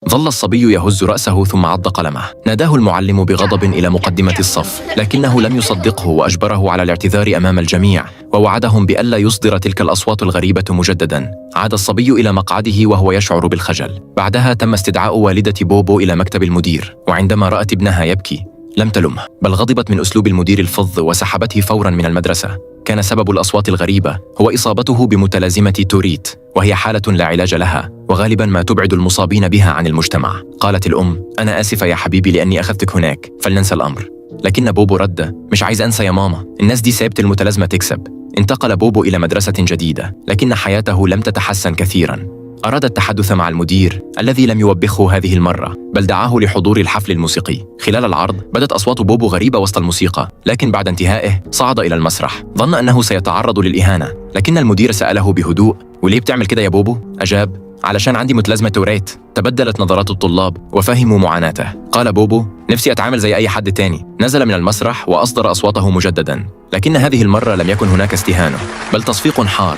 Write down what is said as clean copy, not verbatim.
ظل الصبي يهز رأسه ثم عض قلمه. ناداه المعلم بغضب إلى مقدمة الصف، لكنه لم يصدقه وأجبره على الاعتذار أمام الجميع، ووعدهم بألا يصدر تلك الأصوات الغريبة مجدداً. عاد الصبي إلى مقعده وهو يشعر بالخجل. بعدها تم استدعاء والدة بوبو إلى مكتب المدير، وعندما رأت ابنها يبكي لم تلمه، بل غضبت من أسلوب المدير الفظ وسحبته فوراً من المدرسة. كان سبب الأصوات الغريبة هو إصابته بمتلازمة توريت، وهي حالة لا علاج لها، وغالباً ما تبعد المصابين بها عن المجتمع. قالت الأم: أنا آسفة يا حبيبي لأني أخذتك هناك، فلننسى الأمر. لكن بوبو رد: مش عايز أنسى يا ماما، الناس دي سابت المتلازمة تكسب. انتقل بوبو إلى مدرسة جديدة، لكن حياته لم تتحسن كثيراً. أراد التحدث مع المدير الذي لم يوبخه هذه المرة، بل دعاه لحضور الحفل الموسيقي. خلال العرض بدت أصوات بوبو غريبة وسط الموسيقى، لكن بعد انتهائه صعد إلى المسرح. ظن أنه سيتعرض للإهانة، لكن المدير سأله بهدوء: وليه بتعمل كده يا بوبو؟ أجاب: علشان عندي متلازمة توريت. تبدلت نظرات الطلاب وفهموا معاناته. قال بوبو: نفسي أتعامل زي أي حد تاني. نزل من المسرح وأصدر أصواته مجددا، لكن هذه المرة لم يكن هناك استهانة، بل تصفيق حار.